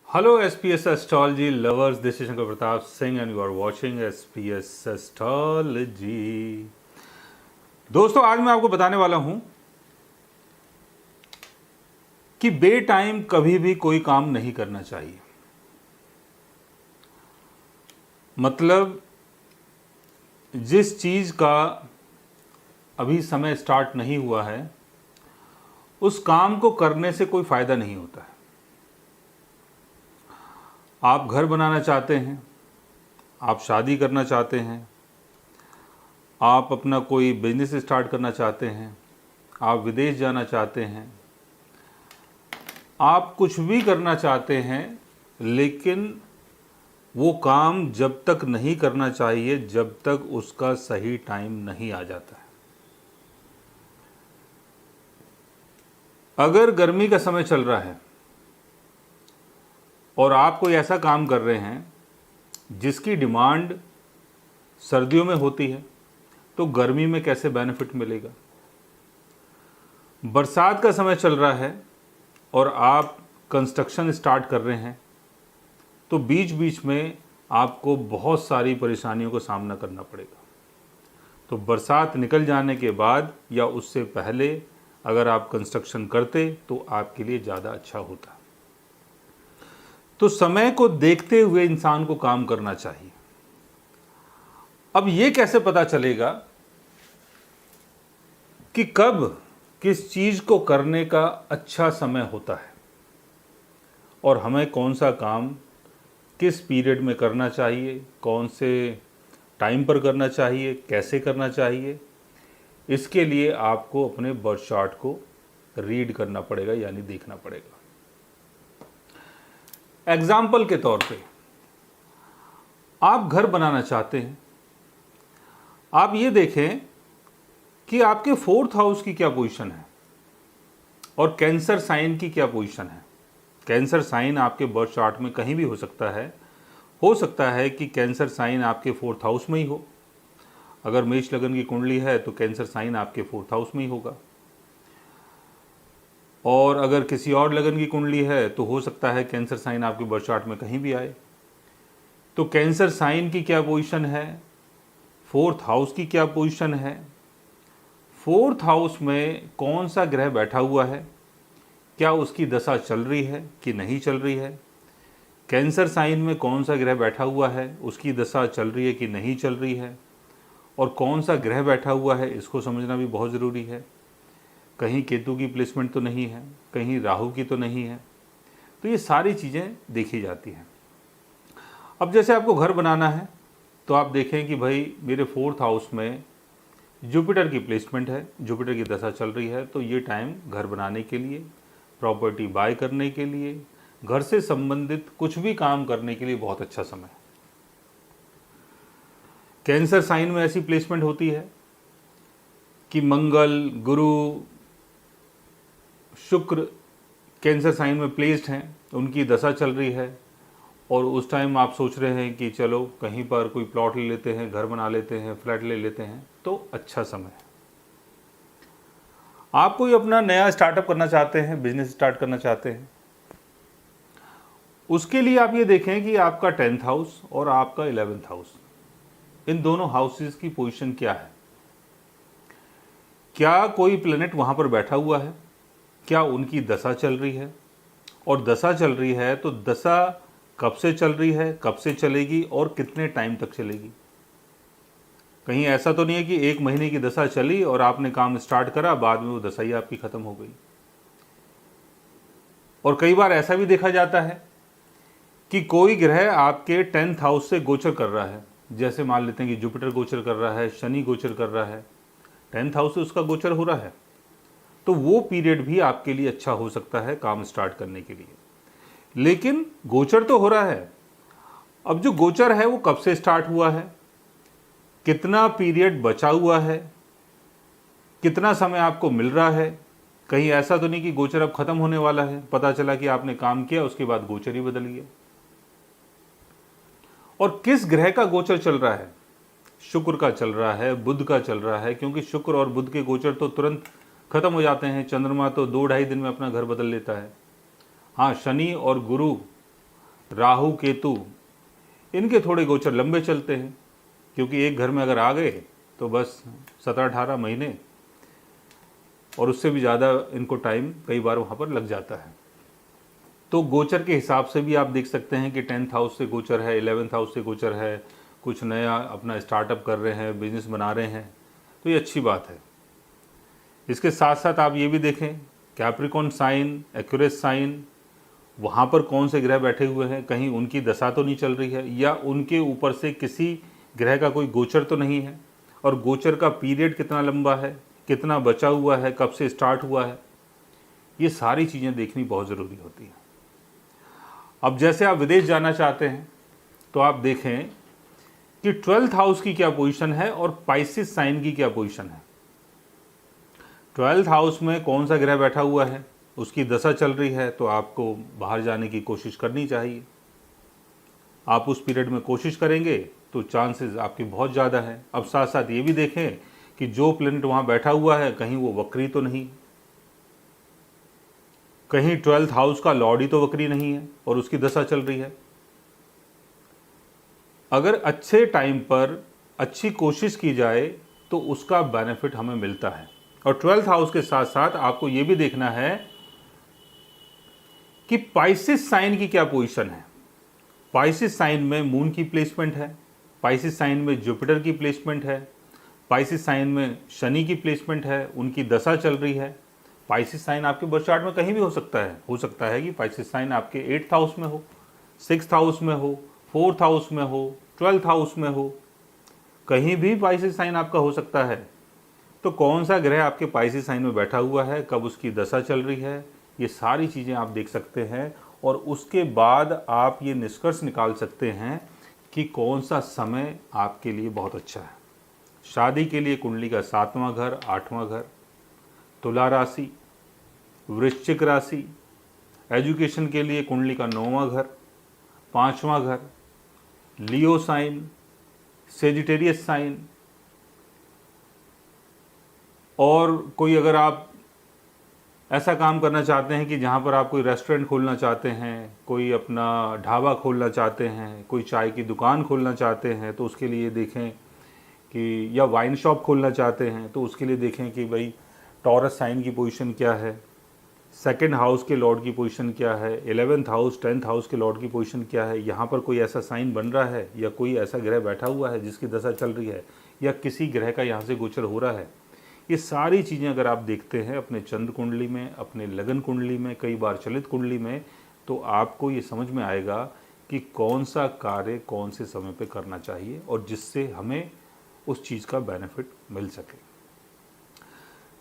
Hello, SPS Astrology lovers. This is Shankar Pratap Singh, and you are watching SPS Astrology. दोस्तों, आज मैं आपको बताने वाला हूं कि बे टाइम कभी भी कोई काम नहीं करना चाहिए। मतलब जिस चीज का अभी समय स्टार्ट नहीं हुआ है, उस काम को करने से कोई फायदा नहीं होता है। आप घर बनाना चाहते हैं, आप शादी करना चाहते हैं, आप अपना कोई बिजनेस स्टार्ट करना चाहते हैं, आप विदेश जाना चाहते हैं, आप कुछ भी करना चाहते हैं, लेकिन वो काम जब तक नहीं करना चाहिए जब तक उसका सही टाइम नहीं आ जाता है। अगर गर्मी का समय चल रहा है और आप कोई ऐसा काम कर रहे हैं जिसकी डिमांड सर्दियों में होती है, तो गर्मी में कैसे बेनिफिट मिलेगा। बरसात का समय चल रहा है और आप कंस्ट्रक्शन स्टार्ट कर रहे हैं, तो बीच बीच में आपको बहुत सारी परेशानियों का सामना करना पड़ेगा। तो बरसात निकल जाने के बाद या उससे पहले अगर आप कंस्ट्रक्शन करते तो आपके लिए ज़्यादा अच्छा होता। तो समय को देखते हुए इंसान को काम करना चाहिए। अब ये कैसे पता चलेगा कि कब किस चीज को करने का अच्छा समय होता है और हमें कौन सा काम किस पीरियड में करना चाहिए, कौन से टाइम पर करना चाहिए, कैसे करना चाहिए। इसके लिए आपको अपने बर्थ चार्ट को रीड करना पड़ेगा, यानी देखना पड़ेगा। एग्जाम्पल के तौर पे आप घर बनाना चाहते हैं, आप ये देखें कि आपके 4th हाउस की क्या पोजीशन है और कैंसर साइन की क्या पोजीशन है। कैंसर साइन आपके बर्थ चार्ट में कहीं भी हो सकता है कि कैंसर साइन आपके 4th हाउस में ही हो। अगर मेष लगन की कुंडली है तो कैंसर साइन आपके 4th हाउस में ही होगा, और अगर किसी और लगन की कुंडली है तो हो सकता है कैंसर साइन आपके बर्थ चार्ट में कहीं भी आए। तो कैंसर साइन की क्या पोजीशन है, 4th हाउस की क्या पोजीशन है, 4th हाउस में कौन सा ग्रह बैठा हुआ है, क्या उसकी दशा चल रही है कि नहीं चल रही है, कैंसर साइन में कौन सा ग्रह बैठा हुआ है, उसकी दशा चल रही है कि नहीं चल रही है, और कौन सा ग्रह बैठा हुआ है इसको समझना भी बहुत ज़रूरी है। कहीं केतु की प्लेसमेंट तो नहीं है, कहीं राहु की तो नहीं है। तो ये सारी चीज़ें देखी जाती हैं। अब जैसे आपको घर बनाना है तो आप देखें कि भाई मेरे 4th हाउस में जुपिटर की प्लेसमेंट है, जुपिटर की दशा चल रही है, तो ये टाइम घर बनाने के लिए, प्रॉपर्टी बाय करने के लिए, घर से संबंधित कुछ भी काम करने के लिए बहुत अच्छा समय है। कैंसर साइन में ऐसी प्लेसमेंट होती है कि मंगल, गुरु, शुक्र कैंसर साइन में प्लेस्ड हैं, उनकी दशा चल रही है, और उस टाइम आप सोच रहे हैं कि चलो कहीं पर कोई प्लॉट ले लेते हैं, घर बना लेते हैं, फ्लैट ले लेते हैं, तो अच्छा समय है। आप कोई अपना नया स्टार्टअप करना चाहते हैं, बिजनेस स्टार्ट करना चाहते हैं, उसके लिए आप ये देखें कि आपका 10th हाउस और आपका 11th हाउस, इन दोनों हाउसेस की पोजीशन क्या है। क्या कोई प्लेनेट वहाँ पर बैठा हुआ है, क्या उनकी दशा चल रही है, और दशा चल रही है तो दशा कब से चल रही है, कब से चलेगी और कितने टाइम तक चलेगी। कहीं ऐसा तो नहीं है कि 1 महीने की दशा चली और आपने काम स्टार्ट करा, बाद में वो दशा ही आपकी ख़त्म हो गई। और कई बार ऐसा भी देखा जाता है कि कोई ग्रह आपके 10th हाउस से गोचर कर रहा है। जैसे मान लेते हैं कि जुपिटर गोचर कर रहा है, शनि गोचर कर रहा है, 10th हाउस से उसका गोचर हो रहा है, तो वो पीरियड भी आपके लिए अच्छा हो सकता है काम स्टार्ट करने के लिए। लेकिन गोचर तो हो रहा है। अब जो गोचर है वो कब से स्टार्ट हुआ है, कितना पीरियड बचा हुआ है, कितना समय आपको मिल रहा है। कहीं ऐसा तो नहीं कि गोचर अब खत्म होने वाला है, पता चला कि आपने काम किया उसके बाद गोचर ही बदल गया। और किस ग्रह का गोचर चल रहा है, शुक्र का चल रहा है, बुध का चल रहा है, क्योंकि शुक्र और बुध के गोचर तो तुरंत खत्म हो जाते हैं। चंद्रमा तो 2-2.5 दिन में अपना घर बदल लेता है। हाँ, शनि और गुरु राहु केतु, इनके थोड़े गोचर लंबे चलते हैं, क्योंकि एक घर में अगर आ गए तो बस 17-18 महीने और उससे भी ज़्यादा इनको टाइम कई बार वहाँ पर लग जाता है। तो गोचर के हिसाब से भी आप देख सकते हैं कि 10th हाउस से गोचर है, 11th हाउस से गोचर है, कुछ नया अपना स्टार्टअप कर रहे हैं, बिजनेस बना रहे हैं, तो ये अच्छी बात है। इसके साथ साथ आप ये भी देखें कैप्रिकॉन साइन, एक्यूरेस साइन, वहाँ पर कौन से ग्रह बैठे हुए हैं, कहीं उनकी दशा तो नहीं चल रही है या उनके ऊपर से किसी ग्रह का कोई गोचर तो नहीं है, और गोचर का पीरियड कितना लंबा है, कितना बचा हुआ है, कब से स्टार्ट हुआ है, ये सारी चीज़ें देखनी बहुत ज़रूरी होती है। अब जैसे आप विदेश जाना चाहते हैं तो आप देखें कि 12th हाउस की क्या पोजीशन है और पाइसिस साइन की क्या पोजीशन है। 12th हाउस में कौन सा ग्रह बैठा हुआ है, उसकी दशा चल रही है, तो आपको बाहर जाने की कोशिश करनी चाहिए। आप उस पीरियड में कोशिश करेंगे तो चांसेस आपके बहुत ज़्यादा हैं। अब साथ साथ ये भी देखें कि जो प्लैनेट वहाँ बैठा हुआ है कहीं वो वक्री तो नहीं, कहीं 12th हाउस का लॉर्ड ही तो वक्री नहीं है और उसकी दशा चल रही है। अगर अच्छे टाइम पर अच्छी कोशिश की जाए तो उसका बेनिफिट हमें मिलता है। और 12th हाउस के साथ साथ आपको ये भी देखना है कि पाइसिस साइन की क्या पोजीशन है। पाइसिस साइन में मून की प्लेसमेंट है, पाइसिस साइन में जुपिटर की प्लेसमेंट है, पाइसिस साइन में शनि की प्लेसमेंट है, उनकी दशा चल रही है। पाइसिस साइन आपके बर्थ चार्ट में कहीं भी हो सकता है कि पाइसिस साइन आपके 8th हाउस में हो, 6th हाउस में हो, 4th हाउस में हो, 12th हाउस में हो, कहीं भी पाइसिस साइन आपका हो सकता है। तो कौन सा ग्रह आपके पाइसिस साइन में बैठा हुआ है, कब उसकी दशा चल रही है, ये सारी चीज़ें आप देख सकते हैं और उसके बाद आप ये निष्कर्ष निकाल सकते हैं कि कौन सा समय आपके लिए बहुत अच्छा है। शादी के लिए कुंडली का 7वां घर, 8वां घर, तुला राशि, वृश्चिक राशि, एजुकेशन के लिए कुंडली का 9वां घर, 5वां घर, लियो साइन, सेजिटेरियस साइन, और कोई अगर आप ऐसा काम करना चाहते हैं कि जहाँ पर आप कोई रेस्टोरेंट खोलना चाहते हैं, कोई अपना ढाबा खोलना चाहते हैं, कोई चाय की दुकान खोलना चाहते हैं, तो उसके लिए देखें कि, या वाइन शॉप खोलना चाहते हैं तो उसके लिए देखें कि भाई टॉरस साइन की पोजीशन क्या है, 2nd हाउस के लॉर्ड की पोजीशन क्या है, 11th हाउस 10th हाउस के लॉर्ड की पोजीशन क्या है, यहाँ पर कोई ऐसा साइन बन रहा है या कोई ऐसा ग्रह बैठा हुआ है जिसकी दशा चल रही है, या किसी ग्रह का यहाँ से गोचर हो रहा है। ये सारी चीज़ें अगर आप देखते हैं अपने चंद्र कुंडली में, अपने लगन कुंडली में, कई बार चलित कुंडली में, तो आपको ये समझ में आएगा कि कौन सा कार्य कौन से समय पे करना चाहिए और जिससे हमें उस चीज़ का बेनिफिट मिल सके।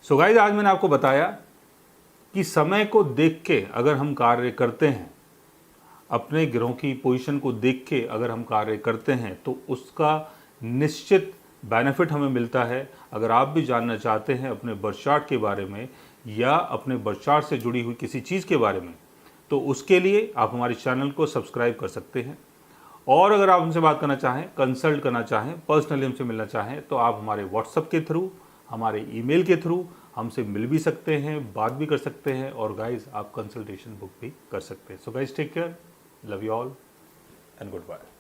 सो गाइस, आज मैंने आपको बताया कि समय को देख के अगर हम कार्य करते हैं, अपने ग्रहों की पोजीशन को देख के अगर हम कार्य करते हैं तो उसका निश्चित बेनिफिट हमें मिलता है। अगर आप भी जानना चाहते हैं अपने बर्थ चार्ट के बारे में या अपने बर्थ चार्ट से जुड़ी हुई किसी चीज़ के बारे में, तो उसके लिए आप हमारे चैनल को सब्सक्राइब कर सकते हैं। और अगर आप हमसे बात करना चाहें, कंसल्ट करना चाहें, पर्सनली हमसे मिलना चाहें, तो आप हमारे व्हाट्सएप के थ्रू, हमारे ईमेल के थ्रू हमसे मिल भी सकते हैं, बात भी कर सकते हैं, और गाइज आप कंसल्टेशन बुक भी कर सकते हैं। So guys, take care, love you all and good bye.